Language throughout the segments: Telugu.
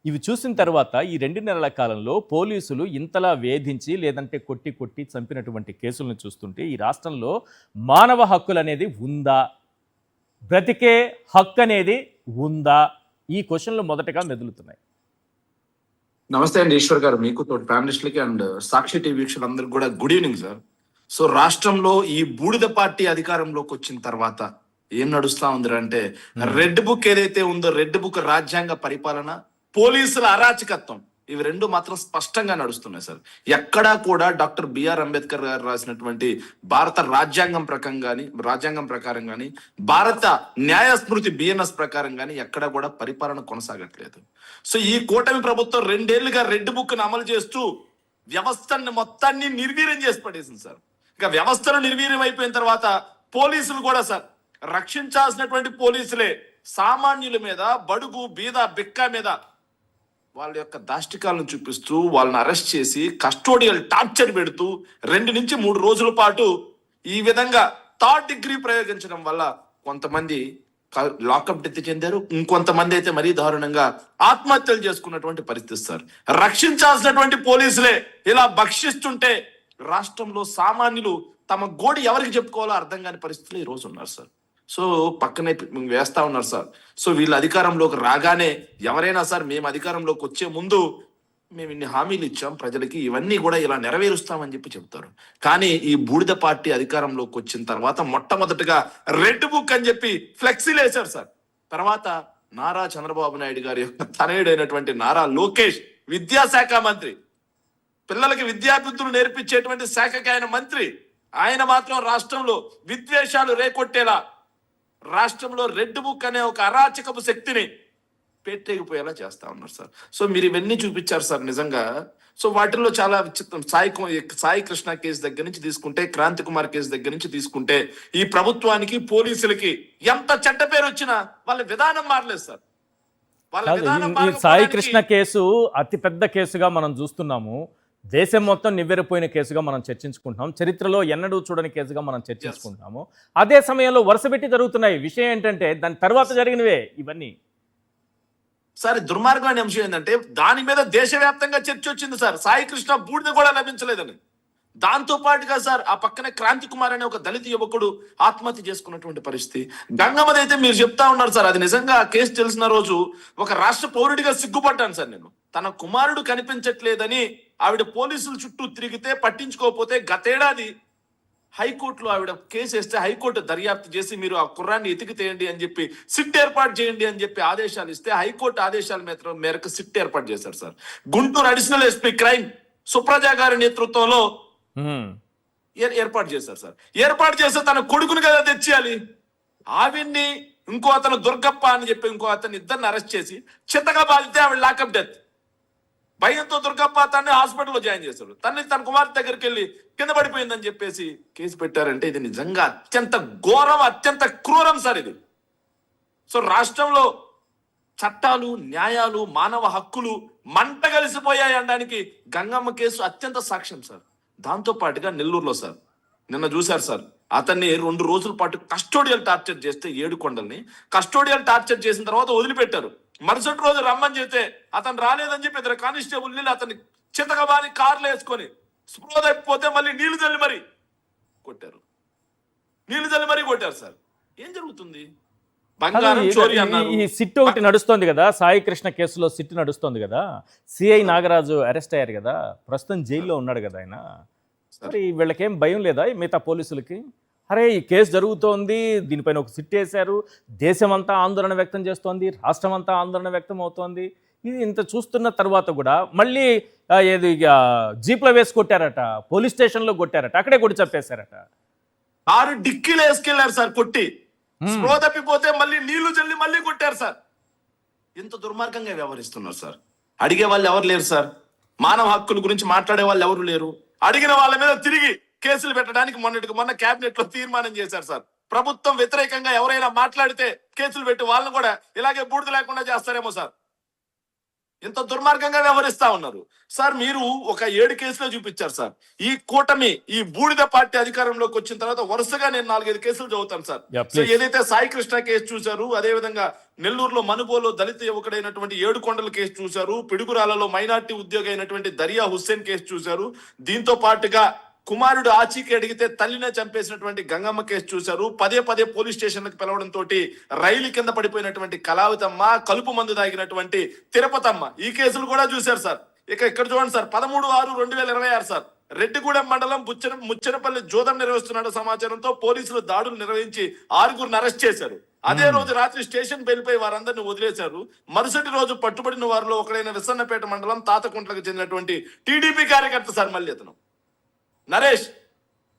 ఇవి చూసిన తర్వాత ఈ 2 నెలల కాలంలో పోలీసులు ఇంతలా వేధించి లేదంటే కొట్టి కొట్టి చంపినటువంటి కేసులను చూస్తుంటే ఈ రాష్ట్రంలో మానవ హక్కులనేది ఉందా? బ్రతికే హక్కు అనేది ఉందా? ఈ క్వశ్చన్లు మొదటగా మెదులుతున్నాయి. నమస్తే అండి ఈశ్వర్ గారు, మీకు తోటి ప్యానలిస్టులకి అండ్ సాక్షి టీవీ వీక్షకులందరికీ కూడా గుడ్ ఈవినింగ్ సార్. సో రాష్ట్రంలో ఈ బూడిద పార్టీ అధికారంలోకి వచ్చిన తర్వాత ఏం నడుస్తా ఉంది అంటే రెడ్ బుక్ ఏదైతే ఉందో, రెడ్ బుక్ రాజ్యాంగ పరిపాలన, పోలీసుల అరాచకత్వం, ఇవి రెండు మాత్రం స్పష్టంగా నడుస్తున్నాయి సార్. ఎక్కడా కూడా డాక్టర్ బిఆర్ అంబేద్కర్ గారు రాసినటువంటి భారత రాజ్యాంగం ప్రకారం కానీ భారత న్యాయ స్మృతి బిఎన్ఎస్ ప్రకారం కానీ ఎక్కడా కూడా పరిపాలన కొనసాగట్లేదు. సో ఈ కూటమి ప్రభుత్వం 2 ఏళ్లుగా రెడ్ బుక్ ను అమలు చేస్తూ వ్యవస్థని మొత్తాన్ని నిర్వీర్యం చేసి పడేసింది సార్. ఇక వ్యవస్థలు నిర్వీర్యం అయిపోయిన తర్వాత పోలీసులు కూడా సార్, రక్షించాల్సినటువంటి పోలీసులే సామాన్యుల మీద, బడుగు బీద బిక్క మీద వాళ్ళ యొక్క దాష్టికాలను చూపిస్తూ వాళ్ళని అరెస్ట్ చేసి కస్టోడియల్ టార్చర్ పెడుతూ 2 నుంచి 3 రోజుల పాటు ఈ విధంగా థర్డ్ డిగ్రీ ప్రయోగించడం వల్ల కొంతమంది లాకప్ డెత్ చెందారు, ఇంకొంతమంది అయితే మరీ దారుణంగా ఆత్మహత్యలు చేసుకున్నటువంటి పరిస్థితి సార్. రక్షించాల్సినటువంటి పోలీసులే ఇలా భక్షిస్తుంటే రాష్ట్రంలో సామాన్యులు తమ గోడి ఎవరికి చెప్పుకోవాలో అర్థం కాని పరిస్థితులు ఈ రోజు ఉన్నారు సార్. సో పక్కనే వేస్తా ఉన్నారు సార్. సో వీళ్ళు అధికారంలోకి రాగానే ఎవరైనా సార్, మేము అధికారంలోకి వచ్చే ముందు మేము ఇన్ని హామీలు ఇచ్చాం ప్రజలకి, ఇవన్నీ కూడా ఇలా నెరవేరుస్తామని చెప్పి చెప్తారు. కానీ ఈ బూడిద పార్టీ అధికారంలోకి వచ్చిన తర్వాత మొట్టమొదటిగా రెడ్ బుక్ అని చెప్పి ఫ్లెక్సీలు వేశారు సార్. తర్వాత నారా చంద్రబాబు నాయుడు గారి యొక్క తనయుడైనటువంటి నారా లోకేష్ విద్యాశాఖ మంత్రి, పిల్లలకి విద్యాబుద్ధులు నేర్పించేటువంటి శాఖకి ఆయన మంత్రి, ఆయన మాత్రం రాష్ట్రంలో విద్వేషాలు రేకొట్టేలా రాష్ట్రంలో రెడ్ బుక్ అనే ఒక అరాచకపు శక్తిని పెట్టేగిపోయేలా చేస్తా ఉన్నారు సార్. సో మీరు ఇవన్నీ చూపించారు సార్ నిజంగా. సో వాటిల్లో చాలా విచిత్రం, సాయి కృష్ణ కేసు దగ్గర నుంచి తీసుకుంటే, క్రాంతి కుమార్ కేసు దగ్గర నుంచి తీసుకుంటే, ఈ ప్రభుత్వానికి పోలీసులకి ఎంత చెడ్డ పేరు వచ్చినా వాళ్ళ విధానం మారలేదు సార్. సాయి కృష్ణ కేసు అతి పెద్ద కేసుగా మనం చూస్తున్నాము. దేశం మొత్తం నివ్వెరపోయిన కేసుగా మనం చర్చించుకుంటున్నాం. చరిత్రలో ఎన్నడూ చూడని కేసుగా మనం చర్చించుకుంటున్నాము. అదే సమయంలో వరుసపెట్టి జరుగుతున్నాయి. విషయం ఏంటంటే దాని తర్వాత జరిగినవే ఇవన్నీ సార్. దుర్మార్గమైన అంశం ఏంటంటే దాని మీద దేశవ్యాప్తంగా చర్చ వచ్చింది సార్. సాయి కృష్ణ బూడిద కూడా లభించలేదని. దాంతో పాటుగా సార్ ఆ పక్కనే క్రాంతి కుమార్ అనే ఒక దళిత యువకుడు ఆత్మహత్య చేసుకున్నటువంటి పరిస్థితి. గంగమ్మది అయితే మీరు చెప్తా ఉన్నారు సార్, అది నిజంగా ఆ కేసు తెలిసిన రోజు ఒక రాష్ట్ర పౌరుడిగా సిగ్గుపడ్డాను సార్ నేను. తన కుమారుడు కనిపించట్లేదని ఆవిడ పోలీసుల చుట్టూ తిరిగితే పట్టించుకోకపోతే గతేడాది హైకోర్టులో ఆవిడ కేసు వేస్తే హైకోర్టు దర్యాప్తు చేసి మీరు ఆ కుర్రాన్ని ఎతికి తేయండి అని చెప్పి సిట్ ఏర్పాటు చేయండి అని చెప్పి ఆదేశాలు ఇస్తే హైకోర్టు ఆదేశాల మేరకు సిట్ ఏర్పాటు చేశారు sir. Guntur additional SP crime Supraja గారి నేతృత్వంలో ఏర్పాటు చేశారు సార్. ఏర్పాటు చేస్తే తన కొడుకుని కదా తెచ్చేయాలి. ఆవిడ్ని ఇంకో అతను దుర్గప్ప అని చెప్పి ఇంకో అతను ఇద్దరిని అరెస్ట్ చేసి చిత్తగా బాధితే ఆవిడ లాకప్ డెత్. భయంతో దుర్గప్ప తన్ని హాస్పిటల్లో జాయిన్ చేశారు. తన కుమార్తె దగ్గరికి వెళ్ళి కింద పడిపోయిందని చెప్పేసి కేసు పెట్టారంటే ఇది నిజంగా అత్యంత ఘోరం, అత్యంత క్రూరం సార్ ఇది. సో రాష్ట్రంలో చట్టాలు, న్యాయాలు, మానవ హక్కులు మంట కలిసిపోయాయి అనడానికి గంగమ్మ కేసు అత్యంత సాక్ష్యం సార్. దాంతో పాటుగా నెల్లూరులో సార్ నిన్న చూశారు సార్, అతన్ని 2 రోజుల పాటు కస్టోడియల్ టార్చర్ చేస్తే, 7 కొండల్ని కస్టోడియల్ టార్చర్ చేసిన తర్వాత వదిలిపెట్టారు. మరుసటి రోజు రమ్మని చెప్తే అతను రాలేదని చెప్పి 2 కానిస్టేబుల్ నీళ్ళు అతన్ని చితకబాని కార్లు వేసుకొని స్పృహ తప్పిపోతే మళ్ళీ నీళ్లు చల్లి మరీ కొట్టారు సార్. ఏం జరుగుతుంది? ఈ సిట్ ఒకటి నడుస్తోంది కదా, సాయి కృష్ణ కేసులో సిట్ నడుస్తోంది కదా, సిఐ నాగరాజు అరెస్ట్ అయ్యారు కదా, ప్రస్తుతం జైల్లో ఉన్నాడు కదా ఆయన. మరి వీళ్ళకేం భయం లేదా మిగతా పోలీసులకి? అరే ఈ కేసు జరుగుతోంది, దీనిపైన ఒక సిట్ వేశారు, దేశం అంతా ఆందోళన వ్యక్తం చేస్తోంది, రాష్ట్రం అంతా ఆందోళన వ్యక్తం అవుతోంది. ఇది ఇంత చూస్తున్న తర్వాత కూడా మళ్ళీ ఏది జీప్లో వేసి కొట్టారట, పోలీస్ స్టేషన్లో కొట్టారట, అక్కడే కొట్టి చంపేశారట. 6 డిక్కీలు వేసుకెళ్లారు సార్ కొట్టి. స్పృహ తప్పిపోతే మళ్ళీ నీళ్లు చల్లి మళ్ళీ కొట్టారు సార్. ఎంత దుర్మార్గంగా వ్యవహరిస్తున్నారు సార్. అడిగే వాళ్ళు ఎవరు లేరు సార్. మానవ హక్కుల గురించి మాట్లాడే వాళ్ళు ఎవరు లేరు. అడిగిన వాళ్ళ మీద తిరిగి కేసులు పెట్టడానికి మొన్న కేబినెట్ లో తీర్మానం చేశారు సార్. ప్రభుత్వం వ్యతిరేకంగా ఎవరైనా మాట్లాడితే కేసులు పెట్టి వాళ్ళని కూడా ఇలాగే బూడిద లేకుండా చేస్తారేమో సార్. ఇంత దుర్మార్గంగా వ్యవహరిస్తా ఉన్నారు సార్. మీరు ఒక 7 కేసులు చూపించారు సార్. ఈ కూటమి, ఈ బూడిద పార్టీ అధికారంలోకి వచ్చిన తర్వాత వరుసగా నేను 4-5 కేసులు చదువుతాను సార్. Yeah, so please. ఏదైతే సాయి కృష్ణ కేసు చూశారు, అదే విధంగా నెల్లూరులో మనుబోలో దళిత యువకుడైనటువంటి ఏడుకొండల కేసు చూశారు, పిడుగురాలలో మైనార్టీ ఉద్యోగి అయినటువంటి దరియా హుస్సేన్ కేసు చూశారు, దీంతో పాటుగా కుమారుడు ఆచీకి అడిగితే తల్లినే చంపేసినటువంటి గంగమ్మ కేసు చూశారు, పదే పదే పోలీస్ స్టేషన్లకు పిలవడంతో రైలు కింద పడిపోయినటువంటి కళావతమ్మ, కలుపు మందు తాగినటువంటి తిరుపతమ్మ, ఈ కేసులు కూడా చూశారు సార్. ఇక్కడ చూడండి సార్, 13/6/2026 సార్, రెడ్డిగూడెం మండలం ముచ్చనపల్లి జోదం నిర్వహిస్తున్న సమాచారంతో పోలీసులు దాడులు నిర్వహించి 6గురిని అరెస్ట్ చేశారు. అదే రోజు రాత్రి స్టేషన్ బెయిల్పై వారందరిని వదిలేశారు. మరుసటి రోజు పట్టుబడిన వారిలో ఒకడైన విసన్నపేట మండలం తాతకుంట్లకు చెందినటువంటి టీడీపీ కార్యకర్త సార్, మళ్ళీ అతను నరేష్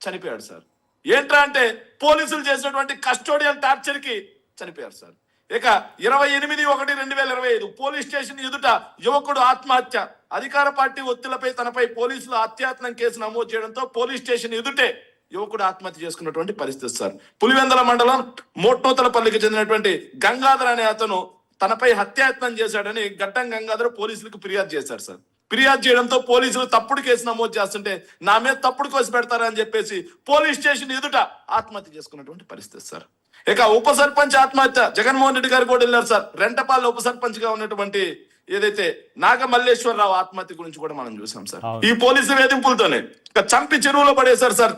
చనిపోయాడు సార్. ఏంట్రా అంటే పోలీసులు చేసినటువంటి కస్టోడియల్ టార్చర్ కి చనిపోయారు సార్. ఇక 28/1/2025 పోలీస్ స్టేషన్ ఎదుట యువకుడు ఆత్మహత్య. అధికార పార్టీ ఒత్తిళ్లపై తనపై పోలీసులు హత్యాయత్నం కేసు నమోదు చేయడంతో పోలీస్ స్టేషన్ ఎదుటే యువకుడు ఆత్మహత్య చేసుకున్నటువంటి పరిస్థితి సార్. పులివెందల మండలం మోట్నూతలపల్లికి చెందినటువంటి గంగాధర్ అనే అతను తనపై హత్యాయత్నం చేశాడని గడ్డం గంగాధర్ పోలీసులకు ఫిర్యాదు చేశారు సార్. ఫిర్యాదు చేయడంతో పోలీసులు తప్పుడు కేసు నమోదు చేస్తుంటే నా మీద తప్పుడు కేసు పెడతారని చెప్పేసి పోలీస్ స్టేషన్ ఎదుట ఆత్మహత్య చేసుకున్నటువంటి పరిస్థితి సార్. ఇక ఉప సర్పంచ్ ఆత్మహత్య, జగన్మోహన్ రెడ్డి గారు కూడా వెళ్ళారు సార్. రెంటపాల ఉప సర్పంచ్ గా ఉన్నటువంటి ఏదైతే నాగమల్లేశ్వరరావు ఆత్మహత్య గురించి కూడా మనం చూసాం సార్. ఈ పోలీసు వేధింపులతోనే ఇక చంపి చెరువులో పడేశారు సార్.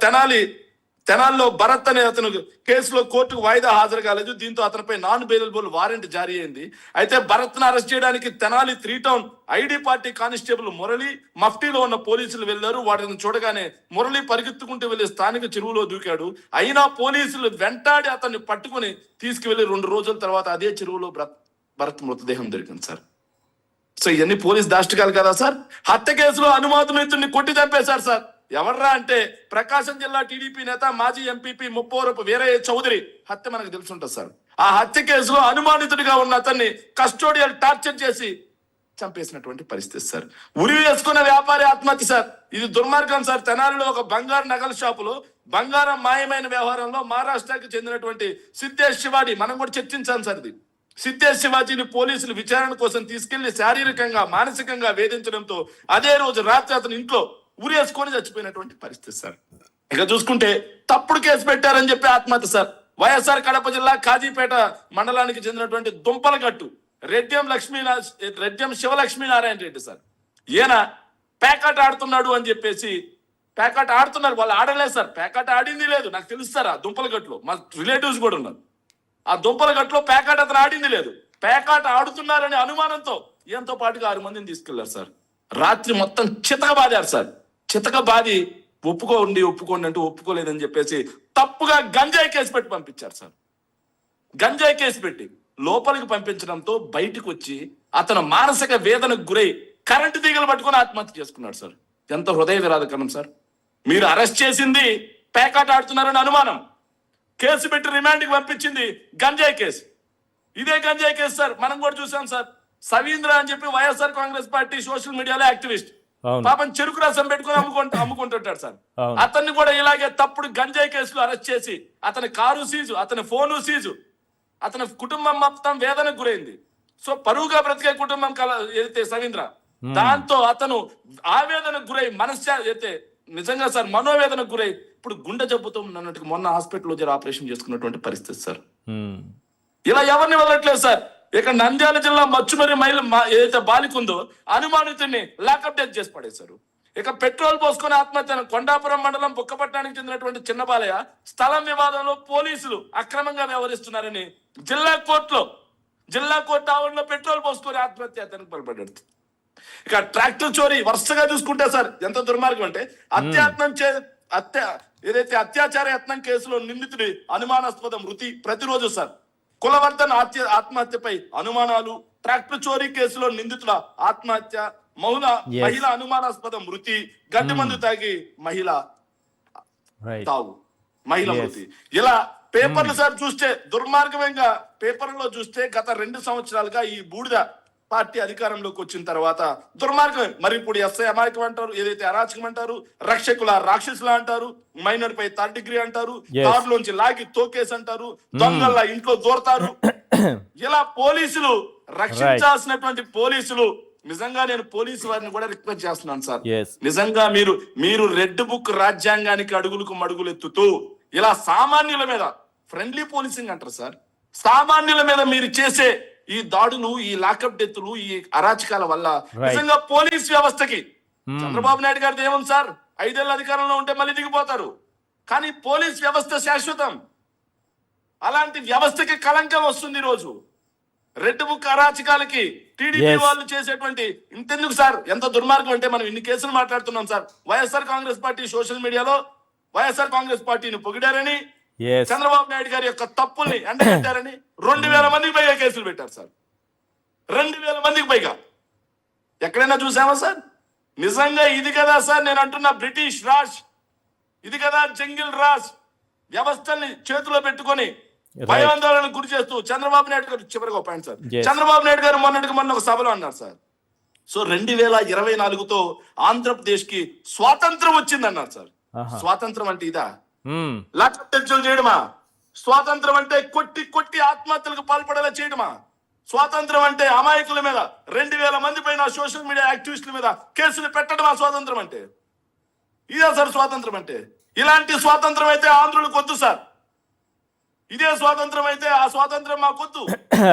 తెనాలిలో భరత్ అనే అతను కేసులో కోర్టుకు వాయిదా హాజరు కాలేదు. దీంతో అతనిపై నాన్ బెయిలబుల్ వారెంట్ జారీ అయింది. అయితే భరత్ ను అరెస్ట్ చేయడానికి Tenali 3 town ID party constable Murali, మఫ్టీలో ఉన్న పోలీసులు వెళ్లారు. వాటిని చూడగానే మురళి పరిగెత్తుకుంటూ వెళ్లి స్థానిక చెరువులో దూకాడు. అయినా పోలీసులు వెంటాడి అతన్ని పట్టుకుని తీసుకువెళ్లి 2 రోజుల తర్వాత అదే చెరువులో భరత్ మృతదేహం దొరికింది సార్. సో ఇవన్నీ పోలీస్ దాష్టికాలు కదా సార్. హత్య కేసులో అనుమానితుడిని కొట్టి చంపేశారు సార్. ఎవర్రా అంటే ప్రకాశం జిల్లా టీడీపీ నేత మాజీ ఎంపీపీ ముప్పవరపు వీరయ్య చౌదరి హత్య మనకు తెలుసుంటుంది సార్. ఆ హత్య కేసులో అనుమానితుడిగా ఉన్న అతన్ని కస్టోడియల్ టార్చర్ చేసి చంపేసినటువంటి పరిస్థితి సార్. ఉరి వేసుకున్న వ్యాపారి ఆత్మహత్య సార్. ఇది దుర్మార్గం సార్. తెనాలిలో ఒక బంగారు నగల షాపులో బంగారం మాయమైన వ్యవహారంలో మహారాష్ట్రకి చెందినటువంటి సిద్ధేష్ శివాజీ, మనం కూడా చర్చించాం సార్. ఇది సిద్ధేష్ శివాజీని పోలీసులు విచారణ కోసం తీసుకెళ్లి శారీరకంగా మానసికంగా వేధించడంతో అదే రోజు రాత్రి అతని ఇంట్లో ఉరేసుకొని చచ్చిపోయినటువంటి పరిస్థితి సార్. ఇక చూసుకుంటే తప్పుడు కేసు పెట్టారని చెప్పి ఆత్మహత్య సార్. వైఎస్ఆర్ కడప జిల్లా కాజీపేట మండలానికి చెందినటువంటి దుంపలగట్టు రెడ్డెం శివలక్ష్మీనారాయణ రెడ్డి సార్. ఈయన పేకాట ఆడుతున్నాడు అని చెప్పేసి పేకాట ఆడుతున్నారు. వాళ్ళు ఆడలేదు సార్, పేకాట ఆడింది లేదు నాకు తెలుస్తారా. దుంపలగట్టులో మా రిలేటివ్స్ కూడా ఉన్నారు. ఆ దుంపలగట్టులో పేకాట అతను ఆడింది లేదు. పేకాట ఆడుతున్నారనే అనుమానంతో ఈయనతో పాటుగా 6 మందిని తీసుకెళ్లారు సార్. రాత్రి మొత్తం చితక బాదారు సార్. చితక బాది ఒప్పుకోండి అంటూ ఒప్పుకోలేదని చెప్పేసి తప్పుగా గంజాయి కేసు పెట్టి పంపించారు సార్. గంజాయి కేసు పెట్టి లోపలికి పంపించడంతో బయటకు వచ్చి అతను మానసిక వేదనకు గురై కరెంటు తీగలు పట్టుకొని ఆత్మహత్య చేసుకున్నాడు సార్. ఎంత హృదయ విరాధకరం సార్. మీరు అరెస్ట్ చేసింది పేకాట ఆడుతున్నారని అనుమానం, కేసు పెట్టి రిమాండ్కి పంపించింది గంజాయి కేసు. ఇదే గంజాయి కేసు సార్ మనం కూడా చూసాం సార్. సవీంద్ర అని చెప్పి వైఎస్ఆర్ కాంగ్రెస్ పార్టీ సోషల్ మీడియాలో యాక్టివిస్ట్, పాపం చెరుకు రసం పెట్టుకుని అమ్ముకుంటుంటాడు సార్. అతన్ని కూడా ఇలాగే తప్పుడు గంజాయి కేసులో అరెస్ట్ చేసి అతని కారు సీజు, అతని ఫోను సీజు, అతని కుటుంబం మొత్తం వేదనకు గురైంది. సో పరువుగా బ్రతికే కుటుంబం ఏదైతే సవీంద్ర, దాంతో అతను ఆవేదనకు గురై అయితే నిజంగా సార్ మనోవేదనకు గురై ఇప్పుడు గుండె జబ్బుతో ఉన్నట్టుగా మొన్న హాస్పిటల్లో ఆపరేషన్ చేసుకున్నటువంటి పరిస్థితి సార్. ఇలా ఎవరిని వదలట్లేదు సార్. ఇక నంద్యాల జిల్లా మచ్చుమరి ఏదైతే బాలిక ఉందో అనుమానితుడిని లాకప్ డెత్ చేసి పడేశారు. ఇక పెట్రోల్ పోసుకొని ఆత్మహత్య. కొండాపురం మండలం బుక్కపట్నానికి చెందినటువంటి చిన్న బాలయ్య స్థలం వివాదంలో పోలీసులు అక్రమంగా వ్యవహరిస్తున్నారని జిల్లా కోర్టు ఆవరణలో పెట్రోల్ పోసుకొని ఆత్మహత్యకు పాల్పడ్డాడు. ఇక ట్రాక్టర్ చోరీ వరుసగా చూసుకుంటే సార్ ఎంత దుర్మార్గం అంటే అత్యాచార యత్నం కేసులో నిందితుడి అనుమానాస్పద మృతి ప్రతిరోజు సార్. కులవర్ధన్ ఆత్మహత్యపై అనుమానాలు, ట్రాక్టర్ చోరీ కేసులో నిందితుల ఆత్మహత్య, మహిళ అనుమానాస్పద మృతి, గడ్డి మందు తాగి మహిళ మృతి. ఇలా పేపర్లు సార్ చూస్తే దుర్మార్గంగా పేపర్లో చూస్తే గత 2 సంవత్సరాలుగా ఈ బూడిద పార్టీ అధికారంలోకి వచ్చిన తర్వాత దుర్మార్గం. మరి ఇప్పుడు ఎస్ఐ అమాయకం అంటారు, ఏదైతే అరాచకం అంటారు, రక్షకుల రాక్షసుల అంటారు, మైనర్ పై 3rd డిగ్రీ అంటారు, కారులోంచి లాగి తోకేసి అంటారు, దొంగల్లా ఇంట్లో దూరతారు. ఇలా పోలీసులు రక్షించాల్సినటువంటి పోలీసులు నిజంగా నేను పోలీసు వారిని కూడా రిక్వెస్ట్ చేస్తున్నాను సార్. ఎస్ నిజంగా మీరు రెడ్ బుక్ రాజ్యాంగానికి అడుగులకు మడుగులెత్తుతూ ఇలా సామాన్యుల మీద ఫ్రెండ్లీ పోలీసింగ్ అంటారు సార్. సామాన్యుల మీద మీరు చేసే ఈ దాడులు, ఈ లాకప్ డెత్తులు, ఈ అరాచకాల వల్ల నిజంగా పోలీస్ వ్యవస్థకి చంద్రబాబు నాయుడు గారిది ఏముంది సార్, 5 ఏళ్ళ అధికారంలో ఉంటే మళ్ళీ దిగిపోతారు. కానీ పోలీస్ వ్యవస్థ శాశ్వతం. అలాంటి వ్యవస్థకి కళంకం వస్తుంది ఈ రోజు. రెడ్ బుక్ అరాచకాలకి టీడీపీ వాళ్ళు చేసేటువంటి ఇంతెందుకు సార్, ఎంత దుర్మార్గం అంటే మనం ఇన్ని కేసులు మాట్లాడుతున్నాం sir. YSR Congress party social మీడియాలో వైఎస్ఆర్ కాంగ్రెస్ పార్టీని పొగిడారని, చంద్రబాబు నాయుడు గారి యొక్క తప్పుల్ని ఎండగట్టారని 2000 మందికి పైగా కేసులు పెట్టారు సార్. 2000 మందికి పైగా. ఎక్కడైనా చూసామా సార్? నిజంగా ఇది కదా సార్ నేను అంటున్న బ్రిటిష్ రాజ్, ఇది కదా జంగిల్ రాజ్. వ్యవస్థల్ని చేతిలో పెట్టుకొని భయాందోళనకు గురి చేస్తూ చంద్రబాబు నాయుడు గారు, చివరిగా ఒక పాయింట్ సార్, చంద్రబాబు నాయుడు గారు మొన్న ఒక సభలో అన్నారు సార్, సో 2024తో ఆంధ్రప్రదేశ్ కి స్వాతంత్రం వచ్చింది అన్నారు సార్. స్వాతంత్రం అంటే ఇదా? లాకప్ డెత్తులు చేయడమా? స్వాతంత్రం అంటే కొట్టి కొట్టి ఆత్మహత్యలకు పాల్పడేలా చేయడమా? స్వాతంత్రం అంటే అమాయకుల మీద 2000 మంది పైన సోషల్ మీడియా యాక్టివిస్టుల మీద కేసులు పెట్టడమా స్వాతంత్రం అంటే? ఇదే సార్ స్వాతంత్రం అంటే? ఇలాంటి స్వాతంత్రం అయితే ఆంధ్రులకు వద్దు సార్. ఇదే స్వాతంత్రం అయితే ఆ స్వాతంత్రం మాకొద్దు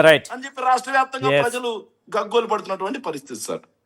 రైట్ అని చెప్పి రాష్ట్ర వ్యాప్తంగా ప్రజలు గగ్గోలు పడుతున్నటువంటి పరిస్థితి సార్.